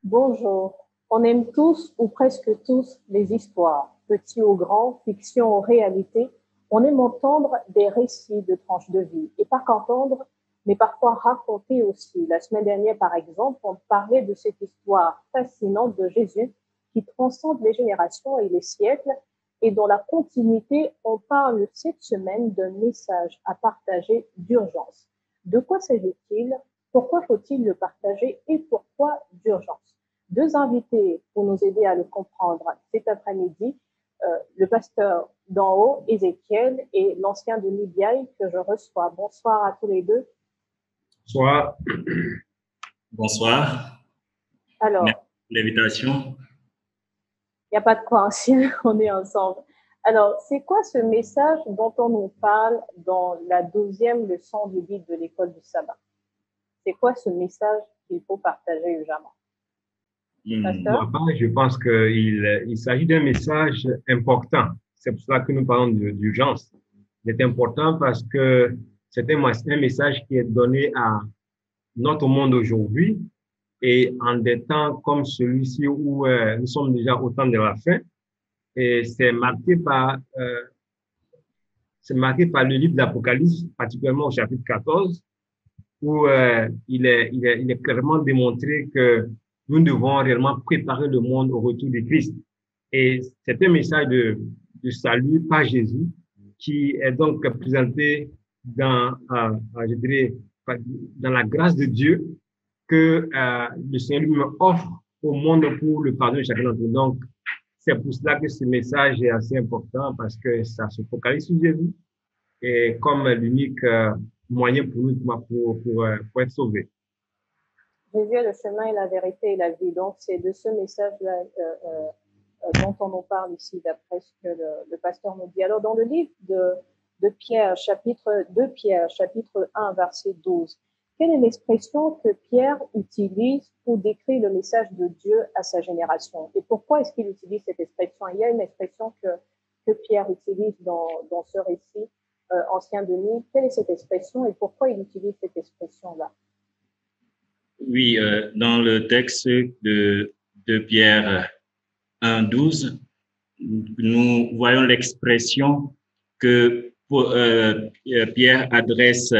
Bonjour. On aime tous ou presque tous les histoires, petits ou grands, fiction ou réalité. On aime entendre des récits de tranches de vie et pas qu'entendre, mais parfois raconter aussi. La semaine dernière, par exemple, on parlait de cette histoire fascinante de Jésus qui transcende les générations et les siècles. Et dans la continuité, on parle cette semaine d'un message à partager d'urgence. De quoi s'agit-il? Pourquoi faut-il le partager et pourquoi d'urgence? Deux invités pour nous aider à le comprendre cet après-midi, le pasteur d'en haut, Ézéchiel, et l'ancien de Midiaï que je reçois. Bonsoir à tous les deux. Bonsoir. Bonsoir. Alors, merci pour l'invitation. il n'y a pas de quoi, on est ensemble. Alors, c'est quoi ce message dont on nous parle dans la 12e leçon du guide de l'école du sabbat? C'est quoi ce message qu'il faut partager urgemment? Pasteur? Je pense qu'il s'agit d'un message important. C'est pour cela que nous parlons d'urgence. C'est important parce que c'est un message qui est donné à notre monde aujourd'hui et en des temps comme celui-ci où nous sommes déjà au temps de la fin. Et c'est marqué par le livre d'Apocalypse, particulièrement au chapitre 14, où il est clairement démontré que nous devons réellement préparer le monde au retour de Christ. Et c'est un message de salut par Jésus qui est donc présenté je dirais, dans la grâce de Dieu que le Seigneur lui offre au monde pour le pardon de chacun d'entre nous. Donc, c'est pour cela que ce message est assez important parce que ça se focalise sur Jésus et comme l'unique moyen pour nous pour être sauvés. Jésus est le chemin et la vérité et la vie. Donc, c'est de ce message-là dont on nous parle ici, d'après ce que le pasteur nous dit. Alors, dans le livre de Pierre, chapitre 2 Pierre, chapitre 1, verset 12, quelle est l'expression que Pierre utilise pour décrire le message de Dieu à sa génération? Et pourquoi est-ce qu'il utilise cette expression? Il y a une expression que Pierre utilise dans ce récit ancien de nous. Quelle est cette expression et pourquoi il utilise cette expression-là? Oui, dans le texte de Pierre 1,12, nous voyons l'expression que Pierre adresse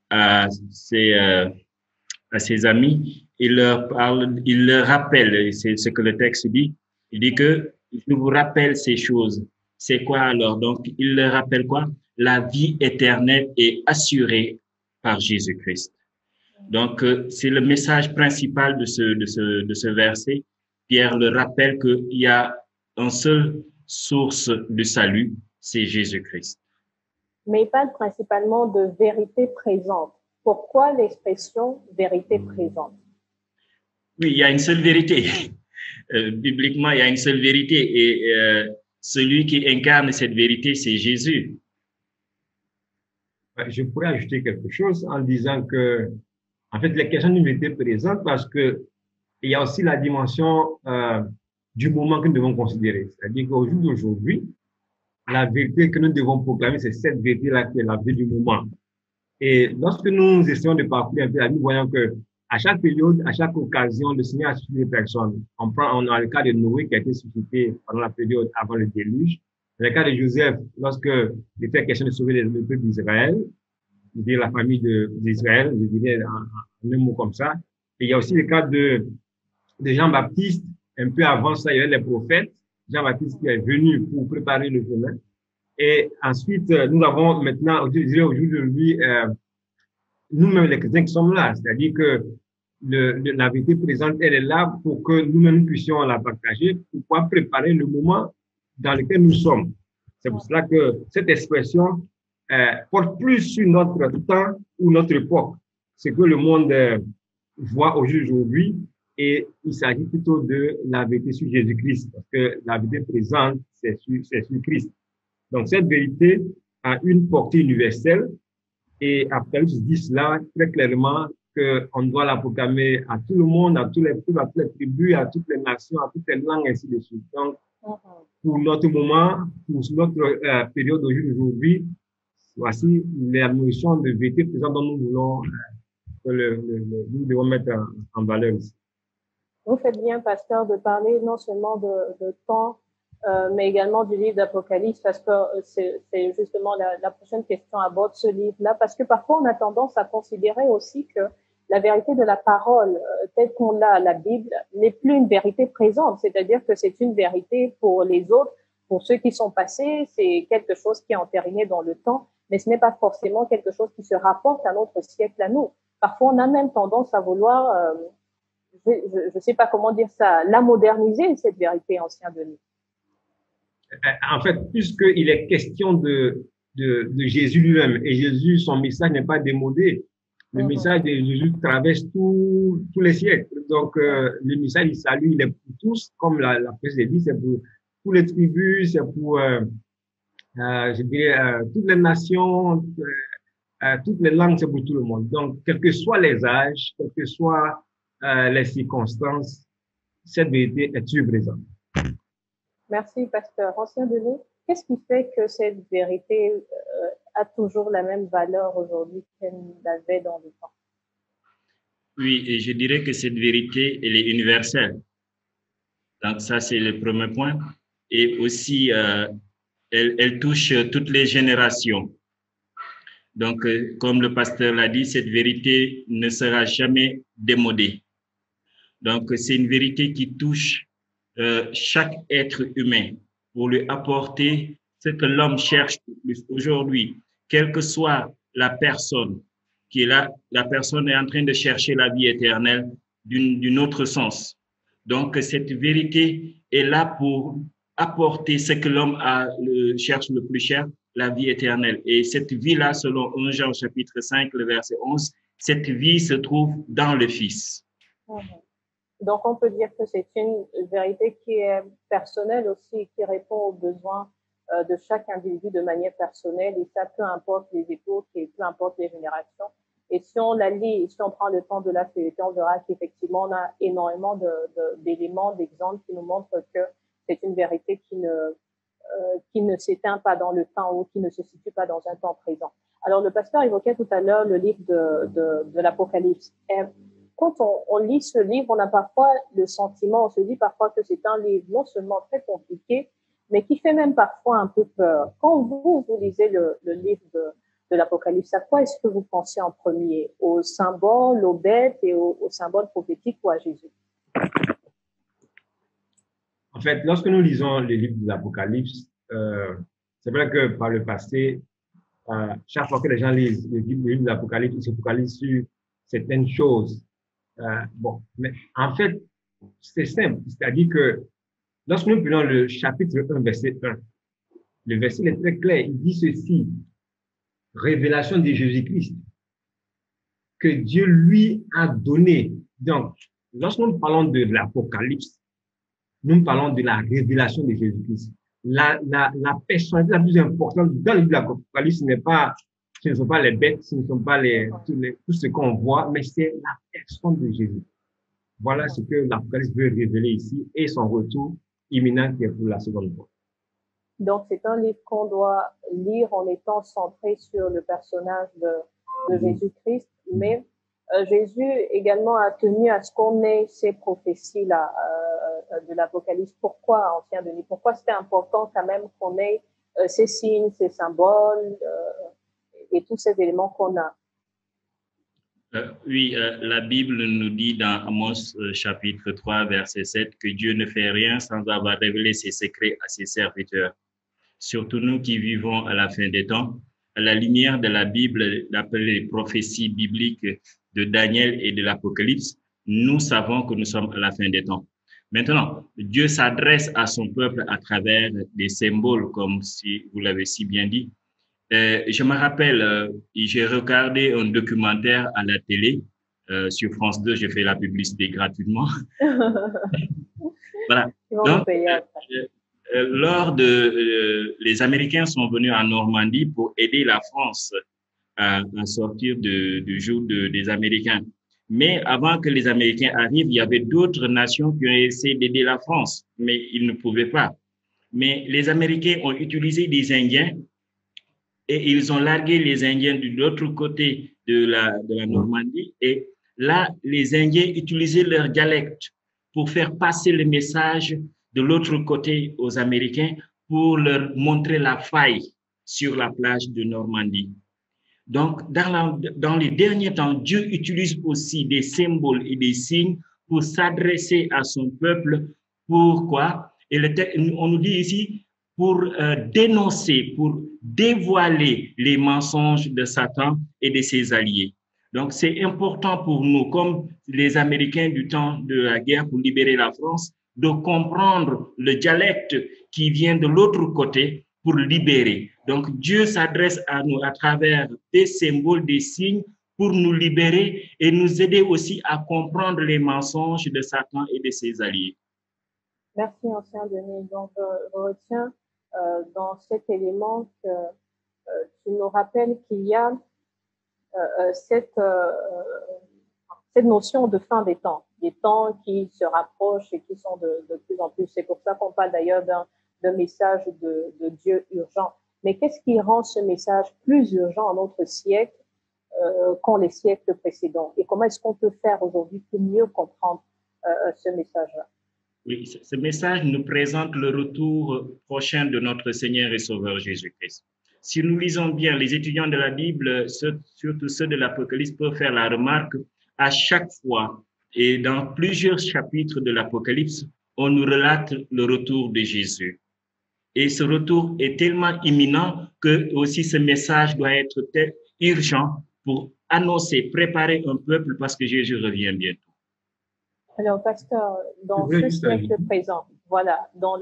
à ses amis. Il leur rappelle, c'est ce que le texte dit. Il dit que je vous rappelle ces choses. C'est quoi alors? Donc, il leur rappelle quoi? La vie éternelle est assurée par Jésus-Christ. Donc, c'est le message principal de ce verset. Pierre le rappelle qu'il y a une seule source de salut, c'est Jésus-Christ. Mais il parle principalement de vérité présente. Pourquoi l'expression vérité présente? Oui, il y a une seule vérité. Bibliquement, il y a une seule vérité et celui qui incarne cette vérité, c'est Jésus. Je pourrais ajouter quelque chose en disant que, en fait, les questions d'une vérité présente parce que il y a aussi la dimension du moment que nous devons considérer. C'est-à-dire qu'au jour d'aujourd'hui, la vérité que nous devons proclamer, c'est cette vérité-là qui est la vérité du moment. Et lorsque nous essayons de parcourir un peu la vie, nous voyons que à chaque période, à chaque occasion, le Seigneur a suscité des personnes. On a le cas de Noé qui a été suscité pendant la période avant le déluge. Dans le cas de Joseph, lorsque il était question de sauver le peuple d'Israël, c'est-à-dire la famille d'Israël, je dirais en un mot comme ça. Et il y a aussi le cas de Jean-Baptiste, un peu avant ça, il y avait les prophètes. Jean-Baptiste qui est venu pour préparer le chemin. Et ensuite, nous avons maintenant, aujourd'hui, nous-mêmes les chrétiens qui sommes là. C'est-à-dire que la vérité présente, elle est là pour que nous-mêmes puissions la partager, pour pouvoir préparer le moment dans lequel nous sommes. C'est pour cela que cette expression porte plus sur notre temps ou notre époque. Ce que le monde voit aujourd'hui, et il s'agit plutôt de la vérité sur Jésus-Christ, parce que la vérité présente, c'est sur Christ. Donc, cette vérité a une portée universelle et Apocalypse dit cela très clairement qu'on doit la proclamer à tout le monde, à tous les peuples, à toutes les tribus, à toutes les nations, à toutes les langues, ainsi de suite. Donc, pour notre moment, pour notre période d'aujourd'hui, voici la notion de vérité présente dont nous voulons, nous devons mettre en valeur ici. Vous faites bien, pasteur, de parler non seulement de temps, mais également du livre d'Apocalypse, parce que c'est justement la prochaine question aborde ce livre-là, parce que parfois on a tendance à considérer aussi que la vérité de la parole, telle qu'on l'a à la Bible, n'est plus une vérité présente, c'est-à-dire que c'est une vérité pour les autres, pour ceux qui sont passés, c'est quelque chose qui est entériné dans le temps, mais ce n'est pas forcément quelque chose qui se rapporte à notre siècle à nous. Parfois, on a même tendance à vouloir, je ne sais pas comment dire ça, la moderniser, cette vérité ancienne de nous. En fait, puisqu'il est question de Jésus lui-même, et Jésus, son message n'est pas démodé. Le message de Jésus traverse tous les siècles. Donc, le message du salut, il est pour tous, comme la précédente dit, c'est pour toutes les tribus, c'est pour, je dirais, toutes les nations, toutes les langues, c'est pour tout le monde. Donc, quels que soient les âges, quelles que soient les circonstances, cette vérité est toujours présente. Merci, pasteur. Ancien Denis, qu'est-ce qui fait que cette vérité a toujours la même valeur aujourd'hui qu'elle l'avait dans le temps? Oui, et je dirais que cette vérité, elle est universelle. Donc ça, c'est le premier point. Et aussi, elle touche toutes les générations. Donc, comme le pasteur l'a dit, cette vérité ne sera jamais démodée. Donc, c'est une vérité qui touche chaque être humain pour lui apporter ce que l'homme cherche le plus aujourd'hui, quelle que soit la personne qui est là, la personne est en train de chercher la vie éternelle d'une autre sens. Donc, cette vérité est là pour apporter ce que l'homme cherche le plus cher, la vie éternelle. Et cette vie-là, selon 1 Jean chapitre 5, le verset 11, cette vie se trouve dans le Fils. Donc, on peut dire que c'est une vérité qui est personnelle aussi, qui répond aux besoins de chaque individu de manière personnelle, et ça, peu importe les époques et peu importe les générations. Et si on la lit, si on prend le temps de la feuilleter, on verra qu'effectivement, on a énormément d'éléments, d'exemples qui nous montrent que c'est une vérité qui ne s'éteint pas dans le temps ou qui ne se situe pas dans un temps présent. Alors, le pasteur évoquait tout à l'heure le livre de l'Apocalypse. Quand on lit ce livre, on a parfois le sentiment, on se dit parfois que c'est un livre non seulement très compliqué, mais qui fait même parfois un peu peur. Quand vous lisez le livre de l'Apocalypse, à quoi est-ce que vous pensez en premier? Aux symboles, aux bêtes et aux symboles prophétiques ou à Jésus? En fait, lorsque nous lisons les livres de l'Apocalypse, c'est vrai que par le passé, chaque fois que les gens lisent les livres de l'Apocalypse, ils se focalisent sur certaines choses. Bon, mais en fait, c'est simple. C'est-à-dire que lorsque nous prenons le chapitre 1, verset 1, le verset est très clair. Il dit ceci: révélation de Jésus-Christ, que Dieu lui a donné. Donc, lorsque nous parlons de l'Apocalypse, nous parlons de la révélation de Jésus-Christ. La personnalité la plus importante dans le livre de l'Apocalypse, ce ne sont pas les bêtes, ce ne sont pas tout ce qu'on voit, mais c'est la personne de Jésus. Voilà ce que l'Apocalypse veut révéler ici, et son retour imminent qui est pour la seconde fois. Donc, c'est un livre qu'on doit lire en étant centré sur le personnage de Jésus-Christ, mais Jésus également a tenu à ce qu'on ait ces prophéties-là de l'Apocalypse. Pourquoi, Ancien Denis? Pourquoi c'était important quand même qu'on ait ces signes, ces symboles et tous ces éléments qu'on a? Oui, la Bible nous dit dans Amos chapitre 3, verset 7, que Dieu ne fait rien sans avoir révélé ses secrets à ses serviteurs. Surtout nous qui vivons à la fin des temps, à la lumière de la Bible, appelée les prophéties bibliques de Daniel et de l'Apocalypse, nous savons que nous sommes à la fin des temps. Maintenant, Dieu s'adresse à son peuple à travers des symboles, comme si vous l'avez si bien dit. Je me rappelle, j'ai regardé un documentaire à la télé, sur France 2, j'ai fait la publicité gratuitement. Voilà. Donc, les Américains sont venus en Normandie pour aider la France à sortir du joug des Américains. Mais avant que les Américains arrivent, il y avait d'autres nations qui ont essayé d'aider la France, mais ils ne pouvaient pas. Mais les Américains ont utilisé des Indiens et ils ont largué les Indiens de l'autre côté de la Normandie. Et là, les Indiens utilisaient leur dialecte pour faire passer le message de l'autre côté aux Américains pour leur montrer la faille sur la plage de Normandie. Donc, dans les derniers temps, Dieu utilise aussi des symboles et des signes pour s'adresser à son peuple. Pourquoi? Et on nous dit ici, pour dénoncer, pour dévoiler les mensonges de Satan et de ses alliés. Donc, c'est important pour nous, comme les Américains du temps de la guerre pour libérer la France, de comprendre le dialecte qui vient de l'autre côté pour libérer. Donc, Dieu s'adresse à nous à travers des symboles, des signes pour nous libérer et nous aider aussi à comprendre les mensonges de Satan et de ses alliés. Merci, ancien Denis. Donc, je retiens dans cet élément que tu nous rappelles qu'il y a cette notion de fin des temps qui se rapprochent et qui sont de plus en plus. C'est pour ça qu'on parle d'ailleurs d'un message de Dieu urgent. Mais qu'est-ce qui rend ce message plus urgent en notre siècle qu'en les siècles précédents? Et comment est-ce qu'on peut faire aujourd'hui pour mieux comprendre ce message-là? Oui, ce message nous présente le retour prochain de notre Seigneur et Sauveur Jésus-Christ. Si nous lisons bien, les étudiants de la Bible, surtout ceux de l'Apocalypse, peuvent faire la remarque à chaque fois et dans plusieurs chapitres de l'Apocalypse, on nous relate le retour de Jésus. Et ce retour est tellement imminent que aussi ce message doit être urgent pour annoncer, préparer un peuple parce que Jésus revient bientôt. Alors, pasteur, dans ce siècle présent, voilà, dans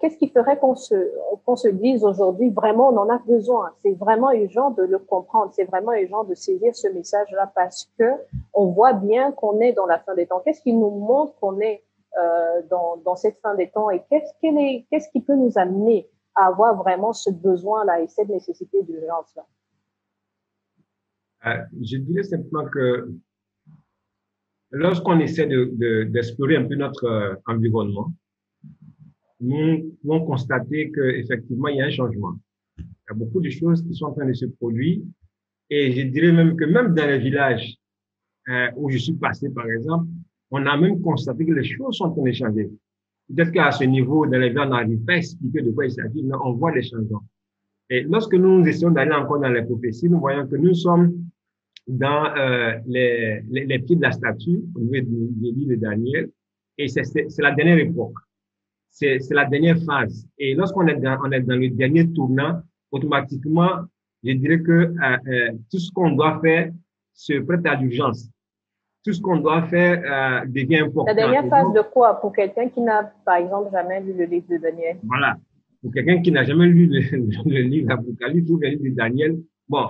qu'est-ce qui ferait qu'on se dise aujourd'hui, vraiment, on en a besoin. C'est vraiment urgent de le comprendre. C'est vraiment urgent de saisir ce message-là parce que on voit bien qu'on est dans la fin des temps. Qu'est-ce qui nous montre qu'on est dans cette fin des temps et qu'est-ce qui peut nous amener à avoir vraiment ce besoin-là et cette nécessité d'urgence-là? Je dirais simplement que lorsqu'on essaie d'explorer un peu notre environnement, nous avons constaté qu'effectivement, il y a un changement. Il y a beaucoup de choses qui sont en train de se produire. Et je dirais même que même dans les villages où je suis passé, par exemple, on a même constaté que les choses sont en train de changer. Peut-être qu'à ce niveau, dans les villages, on n'arrive pas à expliquer de quoi il s'agit, mais on voit les changements. Et lorsque nous essayons d'aller encore dans les prophéties, nous voyons que nous sommes dans les pieds de la statue, au niveau du livre de Daniel, et c'est la dernière époque. C'est la dernière phase. Et lorsqu'on est dans le dernier tournant, automatiquement, je dirais que tout ce qu'on doit faire se prête à l'urgence. Tout ce qu'on doit faire devient important. La dernière phase de quoi? Pour quelqu'un qui n'a, par exemple, jamais lu le livre de Daniel. Voilà. Pour quelqu'un qui n'a jamais lu le livre d'Apocalypse ou le livre de Daniel, bon,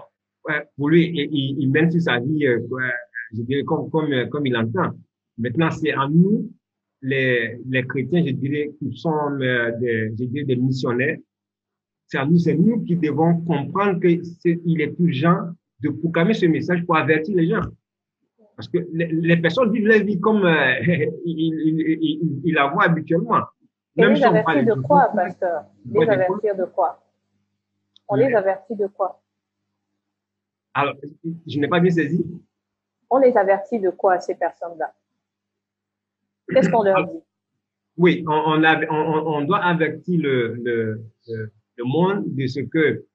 pour lui, il mène sur sa vie, je dirais, comme il entend. Maintenant, c'est à nous, les chrétiens, je dirais, qui sont des missionnaires. C'est nous qui devons comprendre qu'il est urgent de proclamer ce message pour avertir les gens. Parce que les personnes vivent leur vie comme ils la voient habituellement. Et les avertir de quoi, pasteur? Les avertir de quoi? On les avertit de quoi? Alors, je n'ai pas bien saisi. On les avertit de quoi, ces personnes-là? Qu'est-ce qu'on leur dit? Oui, on doit avertir le monde de ce que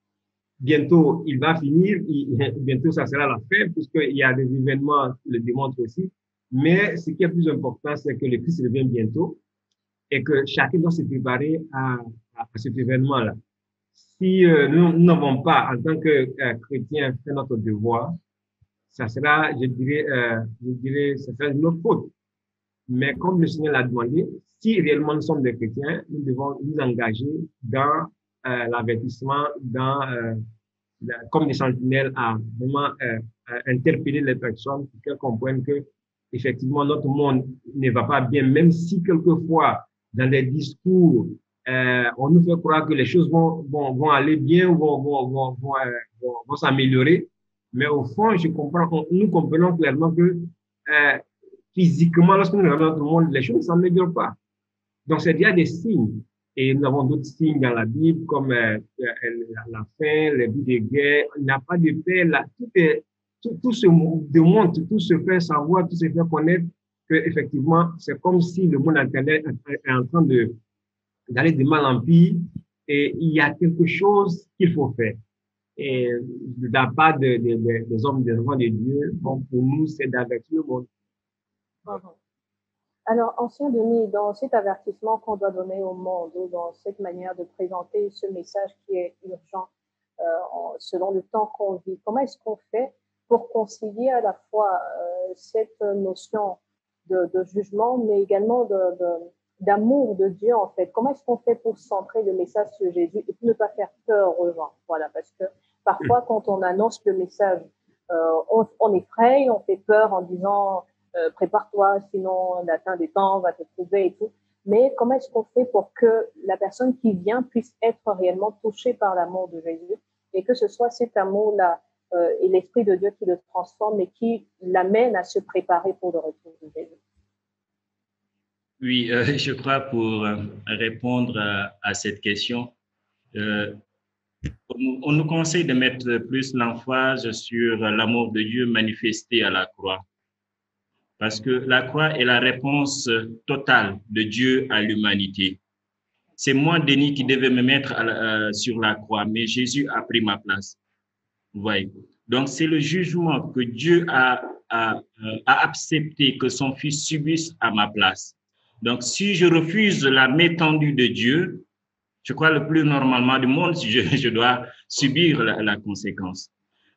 bientôt il va finir, bientôt ça sera la fin, puisqu'il y a des événements qui le démontrent aussi. Mais ce qui est plus important, c'est que le Christ revient bientôt et que chacun doit se préparer à cet événement-là. Si nous n'avons pas, en tant que chrétiens, fait notre devoir, ça sera, je dirais, ça sera notre faute. Mais comme le Seigneur l'a demandé, si réellement nous sommes des chrétiens, nous devons nous engager dans l'avertissement, comme des sentinelles, à vraiment interpeller les personnes pour qu'elles comprennent que effectivement notre monde ne va pas bien, même si quelquefois dans des discours on nous fait croire que les choses vont aller bien ou vont s'améliorer, mais au fond, nous comprenons clairement que physiquement, lorsque nous regardons notre monde, les choses ne s'améliorent pas. Donc, c'est déjà des signes. Et nous avons d'autres signes dans la Bible, comme la faim, les buts de guerre. Il n'y a pas de paix là. Tout se démontre, tout se fait savoir, tout se fait connaître que effectivement, c'est comme si le monde intérieur est en train d'aller de mal en pire et il y a quelque chose qu'il faut faire. Et de la part des hommes, des enfants de Dieu, bon, pour nous, c'est d'avertir le monde. Alors, ancien Denis, dans cet avertissement qu'on doit donner au monde, ou dans cette manière de présenter ce message qui est urgent, selon le temps qu'on vit, comment est-ce qu'on fait pour concilier à la fois cette notion de jugement, mais également d'amour de Dieu, en fait? Comment est-ce qu'on fait pour centrer le message sur Jésus et pour ne pas faire peur aux gens? Voilà, parce que parfois, quand on annonce le message, on effraie, on fait peur en disant prépare-toi, sinon la fin des temps va te trouver et tout. Mais comment est-ce qu'on fait pour que la personne qui vient puisse être réellement touchée par l'amour de Jésus et que ce soit cet amour-là et l'Esprit de Dieu qui le transforme et qui l'amène à se préparer pour le retour de Jésus? Oui, je crois pour répondre à cette question, on nous conseille de mettre plus l'emphase sur l'amour de Dieu manifesté à la croix. Parce que la croix est la réponse totale de Dieu à l'humanité. C'est moi, Denis, qui devais me mettre sur la croix, mais Jésus a pris ma place. Vous voyez. Donc, c'est le jugement que Dieu a accepté que son Fils subisse à ma place. Donc, si je refuse la main tendue de Dieu, je crois le plus normalement du monde, je dois subir la conséquence.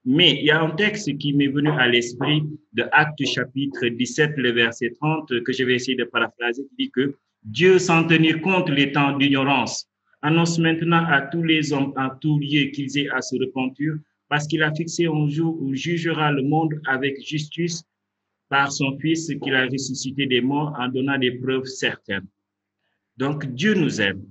Mais il y a un texte qui m'est venu à l'esprit de Actes chapitre 17, le verset 30, que je vais essayer de paraphraser, qui dit que Dieu, sans tenir compte les temps d'ignorance, annonce maintenant à tous les hommes en tout lieu qu'ils aient à se repentir, parce qu'il a fixé un jour où il jugera le monde avec justice par son Fils qu'il a ressuscité des morts en donnant des preuves certaines. Donc Dieu nous aime.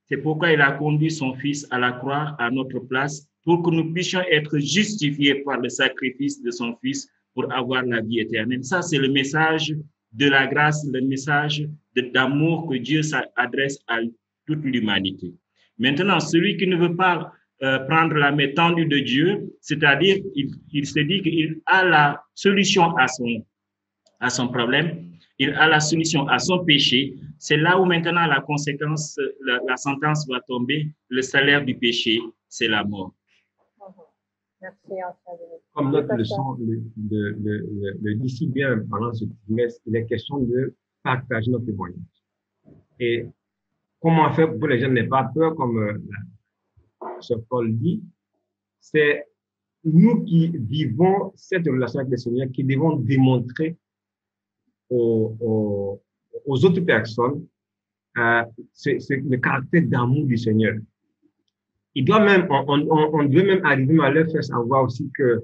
C'est pourquoi il a conduit son Fils à la croix à notre place pour que nous puissions être justifiés par le sacrifice de son Fils pour avoir la vie éternelle. Ça, c'est le message de la grâce, le message d'amour que Dieu s'adresse à toute l'humanité. Maintenant, celui qui ne veut pas prendre la main tendue de Dieu, c'est-à-dire il se dit qu'il a la solution à son problème, il a la solution à son péché. C'est là où maintenant la conséquence, la sentence va tomber. Le salaire du péché, c'est la mort. Merci, comme notre leçon le dit si bien pendant ce trimestre, il est question de partager notre témoignage. Et comment faire pour que les gens n'aient pas peur, comme ce Paul dit, c'est nous qui vivons cette relation avec le Seigneur qui devons démontrer aux autres personnes c'est le caractère d'amour du Seigneur. On doit même arriver à leur faire savoir aussi que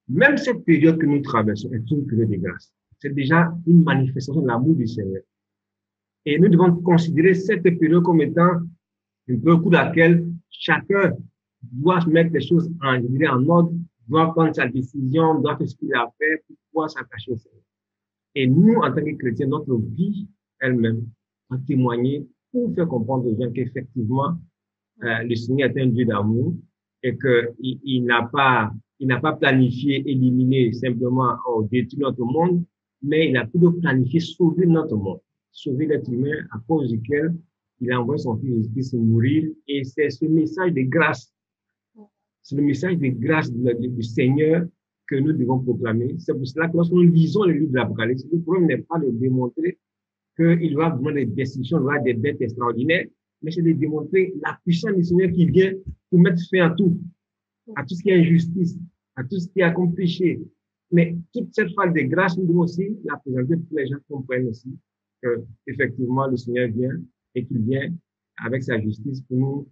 même cette période que nous traversons est une période de grâce. C'est déjà une manifestation de l'amour du Seigneur. Et nous devons considérer cette période comme étant une période au cours de laquelle chacun doit mettre les choses en ordre, doit prendre sa décision, doit faire ce qu'il a à faire pour pouvoir s'attacher au Seigneur. Et nous, en tant que chrétiens, notre vie elle-même a témoigné pour faire comprendre aux gens qu'effectivement, le Seigneur est un Dieu d'amour et qu'il n'a pas planifié éliminer simplement ou détruire notre monde, mais il a plutôt planifié sauver notre monde, sauver l'être humain à cause duquel il a envoyé son Fils Jésus-Christ mourir. Et c'est ce message de grâce, c'est le message de grâce du Seigneur que nous devons proclamer. C'est pour cela que lorsque nous lisons le livre de l'Apocalypse, le problème n'est pas de démontrer qu'il va avoir des destructions, il va avoir des bêtes extraordinaires, mais c'est de démontrer la puissance du Seigneur qui vient pour mettre fin à tout ce qui est injustice, à tout ce qui est comme péché. Mais toute cette phase de grâce, nous devons aussi la présenter pour que les gens comprennent aussi que effectivement le Seigneur vient et qu'il vient avec sa justice pour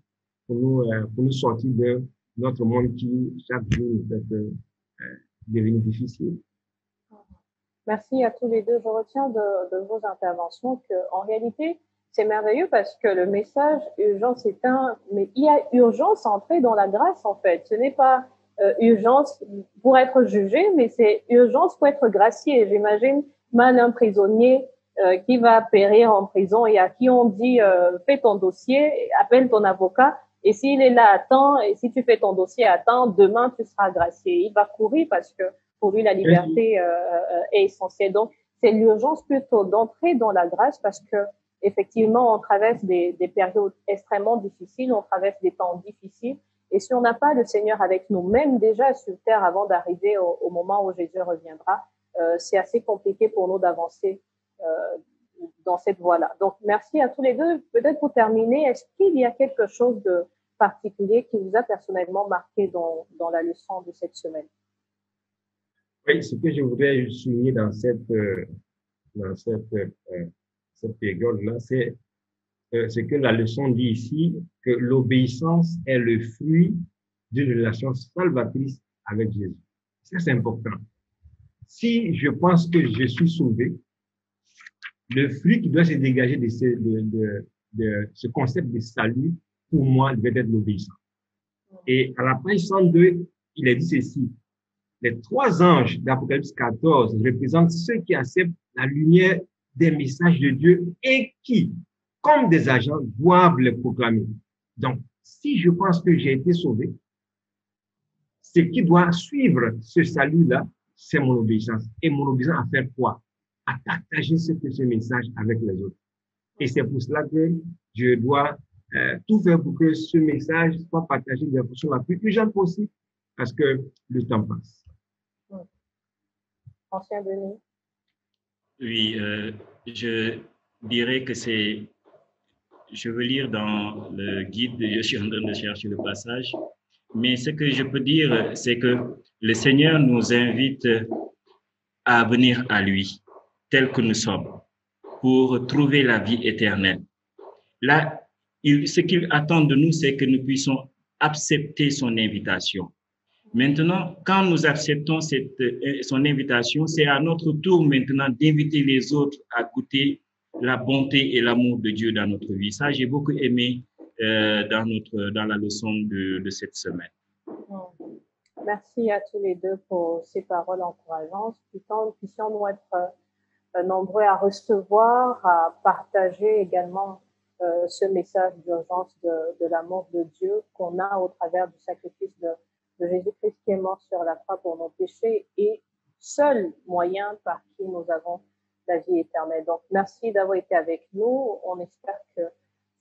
nous sortir de notre monde qui chaque jour peut devenir difficile. Merci à tous les deux. Je retiens de vos interventions qu'en réalité, c'est merveilleux parce que le message urgence est mais il y a urgence à entrer dans la grâce en fait. Ce n'est pas urgence pour être jugé, mais c'est urgence pour être gracié. J'imagine mal un prisonnier qui va périr en prison et à qui on dit fais ton dossier, appelle ton avocat. Et s'il est là à temps, et si tu fais ton dossier à temps, demain tu seras gracié. Il va courir parce que pour lui la liberté est essentielle. Donc c'est l'urgence plutôt d'entrer dans la grâce parce que effectivement, on traverse des périodes extrêmement difficiles, on traverse des temps difficiles. Et si on n'a pas le Seigneur avec nous, même déjà sur terre avant d'arriver au moment où Jésus reviendra, c'est assez compliqué pour nous d'avancer dans cette voie-là. Donc, merci à tous les deux. Peut-être pour terminer, est-ce qu'il y a quelque chose de particulier qui vous a personnellement marqué dans la leçon de cette semaine? Oui, ce que je voudrais souligner dans cette période-là, c'est ce que la leçon dit ici, que l'obéissance est le fruit d'une relation salvatrice avec Jésus. Ça, c'est important. Si je pense que je suis sauvé, le fruit qui doit se dégager de ce concept de salut, pour moi, devait être l'obéissance. Et à la page 102, il est dit ceci. Les 3 anges d'Apocalypse 14 représentent ceux qui acceptent la lumière des messages de Dieu et qui, comme des agents, doivent les proclamer. Donc, si je pense que j'ai été sauvé, ce qui doit suivre ce salut-là, c'est mon obéissance. Et mon obéissance à faire quoi? À partager ce message avec les autres. Et c'est pour cela que je dois tout faire pour que ce message soit partagé de la façon la plus urgente possible, parce que le temps passe. Ancien Denis. Oui, je dirais que je veux lire dans le guide, je suis en train de chercher le passage, mais ce que je peux dire, c'est que le Seigneur nous invite à venir à lui, tel que nous sommes, pour trouver la vie éternelle. Là, ce qu'il attend de nous, c'est que nous puissions accepter son invitation. Maintenant, quand nous acceptons son invitation, c'est à notre tour maintenant d'inviter les autres à goûter la bonté et l'amour de Dieu dans notre vie. Ça, j'ai beaucoup aimé dans la leçon de cette semaine. Merci à tous les deux pour ces paroles encourageantes. Puissions-nous être nombreux à recevoir, à partager également ce message d'urgence de l'amour de Dieu qu'on a au travers du sacrifice de Jésus-Christ qui est mort sur la croix pour nos péchés et seul moyen par qui nous avons la vie éternelle. Donc, merci d'avoir été avec nous. On espère que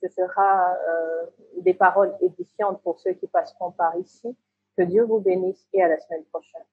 ce sera des paroles édifiantes pour ceux qui passeront par ici. Que Dieu vous bénisse et à la semaine prochaine.